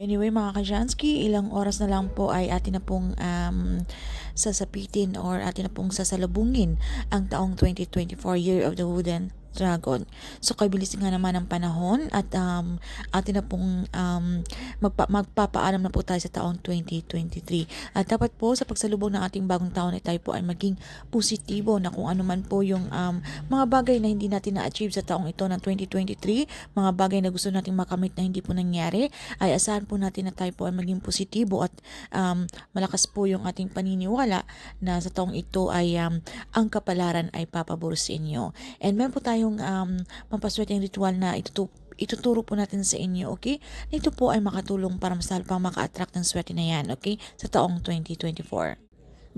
Anyway mga Kajansky, ilang oras na lang po ay atin na pong sasapitin or atin na pong sasalubungin ang taong 2024 Year of the Wooden Dragon. So kabilis nga naman ang panahon at atin na pong magpapaalam na po tayo sa taong 2023. At dapat po sa pagsalubong ng ating bagong taon ay tayo po ay maging positibo na kung ano man po yung mga bagay na hindi natin na-achieve sa taong ito ng 2023, mga bagay na gusto nating makamit na hindi po nangyari, ay asahan po natin na tayo po ay maging positibo at malakas po yung ating paniniwala na sa taong ito ay ang kapalaran ay papabor sa inyo. And meron po tayong pampaswerteng ritual na ituturo po natin sa inyo, okay? Ito po ay makatulong para mas lalo pang maka-attract ng swerte na yan, okay? Sa taong 2024.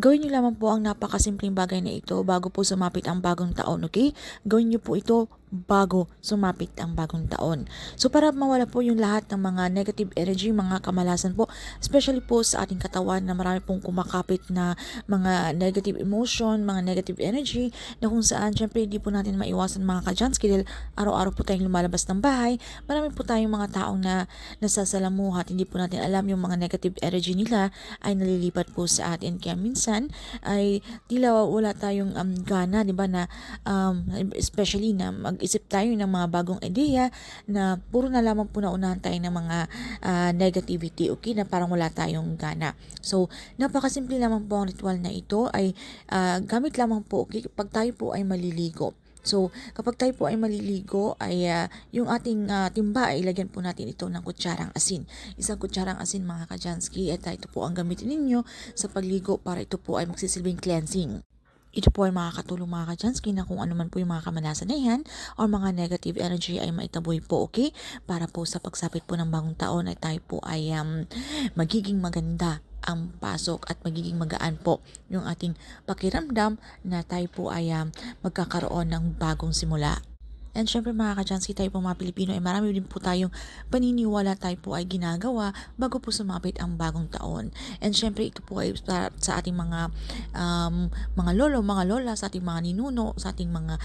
Gawin niyo lamang po ang napakasimpleng bagay na ito bago po sumapit ang bagong taon, okay? Gawin niyo po ito bago sumapit ang bagong taon. So para mawala po yung lahat ng mga negative energy, mga kamalasan po, especially po sa ating katawan na marami pong kumakapit na mga negative emotion, mga negative energy na kung saan syempre hindi po natin maiwasan mga Kajansky dahil araw-araw po tayong lumalabas ng bahay. Marami po tayong mga taong na nasasalamuha at hindi po natin alam yung mga negative energy nila ay nalilipat po sa atin. Kaya minsan ay tila wala tayong gana, di ba, na especially na mag-isip tayo ng mga bagong ideya na puro na lamang po naunahan tayo ng mga negativity, okay, na parang wala tayong gana. So, napakasimple lamang po ang ritual na ito ay gamit lamang po, okay, pag tayo po ay maliligo. So, kapag tayo po ay maliligo, ay yung ating timba ay ilagyan po natin ito ng kutsarang asin. Isang kutsarang asin mga Kajansky at ito po ang gamitin ninyo sa pagligo para ito po ay magsisilbing cleansing. Ito po ay makakatulong mga Kajansky na kung ano man po yung mga kamalasan na yan or mga negative energy ay maitaboy po, okay? Para po sa pagsapit po ng bagong taon ay tayo po ay magiging maganda ang pasok at magiging magaan po yung ating pakiramdam na tayo po ay magkakaroon ng bagong simula. And syempre mga Kajansky, tayo po mga Pilipino ay marami din po tayong paniniwala tayo po ay ginagawa bago po sumapit ang bagong taon. And syempre ito po ay sa ating mga lolo, mga lola, sa ating mga ninuno, sa ating mga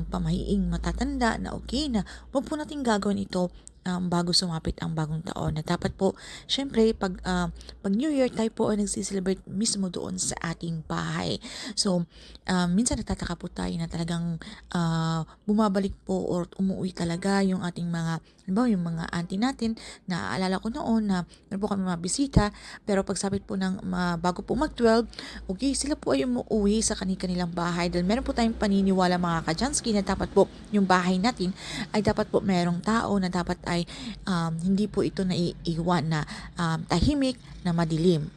pamahiing matatanda na okay na huwag po natin gagawin ito bago sumapit ang bagong taon. Na dapat po, syempre, pag New Year, tayo po ay nagsiselebrate mismo doon sa ating bahay. So, minsan nagtataka po tayo na talagang bumabalik po or umuwi talaga yung ating mga, halimbawa yung mga auntie natin, na aalala ko noon na meron po kami mga bisita, pero pagsapit po ng bago po mag-12, okay, sila po ay umuwi sa kanilang bahay dahil meron po tayong paniniwala mga Kajansky na dapat po yung bahay natin ay dapat po merong tao na dapat ay hindi po ito naiiwan na tahimik na madilim.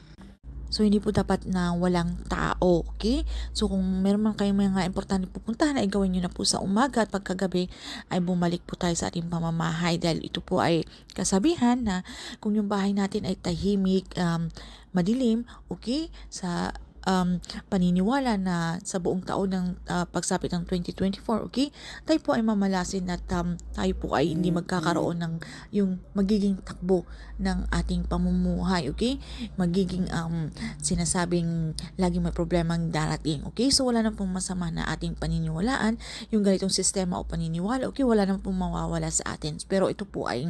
So, hindi po dapat na walang tao, okay? So, kung meron man kayong mga importante pupuntahan, ay gawin nyo na po sa umaga at pagkagabi ay bumalik po tayo sa ating pamamahay dahil ito po ay kasabihan na kung yung bahay natin ay tahimik, madilim, okay? Sa paniniwala na sa buong taon ng pagsapit ng 2024, okay? Tayo po ay mamalasin at tayo po ay hindi magkakaroon ng yung magiging takbo ng ating pamumuhay, okay? Magiging sinasabing laging may problemang darating, okay? So wala na pong masama na ating paniniwalaan, yung ganitong sistema o paniniwala, okay? Wala na pong mawawala sa atin. Pero ito po ay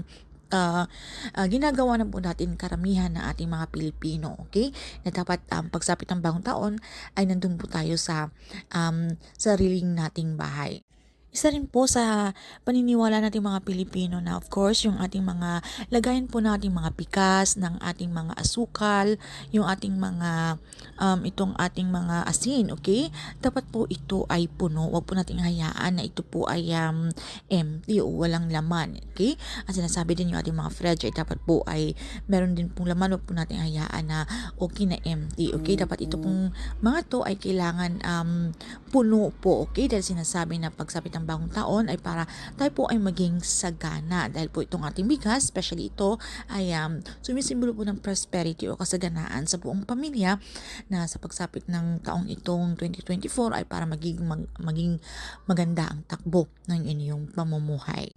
ginagawa na po natin karamihan na ating mga Pilipino, okay? Na dapat pagsapit ng bagong taon ay nandun po tayo sa sariling nating bahay. Isa rin po sa paniniwala nating mga Pilipino na of course yung ating mga lagayan po nating mga pikas ng ating mga asukal, yung ating mga itong ating mga asin, okay? Dapat po ito ay puno. Huwag po nating hayaan na ito po ay empty o walang laman, okay? At sinasabi din yung ating mga fridge ay dapat po ay meron din pong laman. Huwag po nating hayaan na okay na empty, okay? Dapat ito pong mga to ay kailangan puno po, okay? Dahil sinasabi na pagsapit ng bagong taon ay para tayo po ay maging sagana dahil po itong ating bigas, especially ito, ay sumisimbolo po ng prosperity o kasaganaan sa buong pamilya na sa pagsapit ng taong itong 2024 ay para maging maganda ang takbo ng inyong pamumuhay.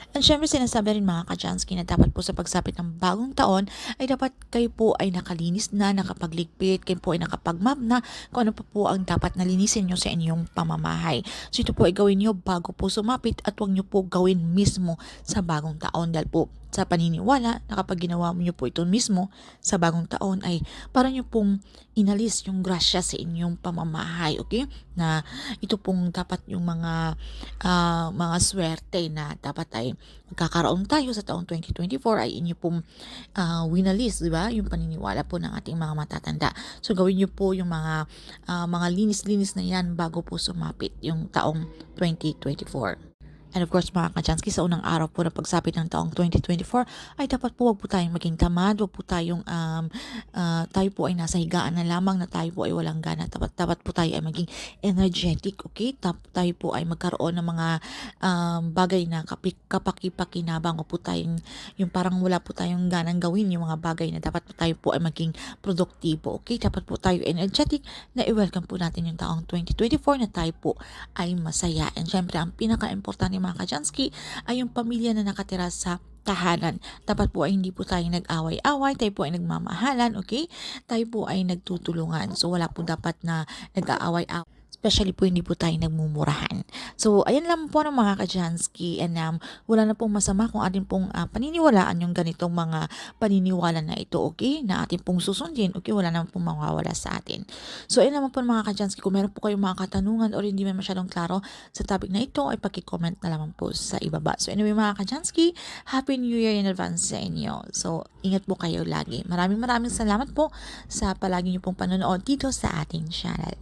At syempre sinasabi rin mga Kajansky na dapat po sa pagsapit ng bagong taon ay dapat kayo po ay nakalinis na, nakapagligpit, kayo po ay nakapag-map na kung ano pa po ang dapat nalinisin nyo sa inyong pamamahay. So ito po ay gawin nyo bago po sumapit at huwag nyo po gawin mismo sa bagong taon dahil po sa paniniwala na kapag ginawa niyo po ito mismo sa bagong taon ay para niyo pong inalis yung grasya sa inyong pamamahay, okay? Na ito pong dapat yung mga swerte na dapat ay magkakaroon tayo sa taong 2024 ay inyo pong winalis, di ba? Yung paniniwala po ng ating mga matatanda. So gawin niyo po yung mga linis-linis na yan bago po sumapit yung taong 2024. And of course mga kachansky, sa unang araw po na pagsapit ng taong 2024 ay dapat po wag po tayong maging tamad, wag po tayong tayo po ay nasa higaan na lamang na tayo po ay walang gana. Dapat po tayo ay maging energetic, okay? Tayo po ay magkaroon ng mga bagay na kapaki-pakinabang o po tayong yung parang wala po tayong ganang gawin yung mga bagay na dapat po tayo po ay maging produktibo, okay? Dapat po tayo energetic na i-welcome po natin yung taong 2024 na tayo po ay masaya. And syempre ang pinaka-importante mga kachansky ay yung pamilya na nakatira sa tahanan. Dapat po ay hindi po tayo nag-away-away, tayo po ay nagmamahalan, okay? Tayo po ay nagtutulungan. So wala po dapat na nag-aaway-away. Especially po hindi po tayo nagmumurahan. So, ayan lang po ng mga kajansky, and wala na pong masama kung atin pong paniniwalaan yung ganitong mga paniniwala na ito, okay? Na atin pong susundin, okay? Wala naman pong mawawala sa atin. So, ayan naman po mga kajansky, kung meron po kayong mga katanungan or hindi man masyadong klaro sa topic na ito, ay paki-comment na lamang po sa ibaba. So, anyway mga kajansky, Happy New Year in advance sa inyo. So, ingat po kayo lagi. Maraming salamat po sa palagi niyo pong panonood dito sa ating channel.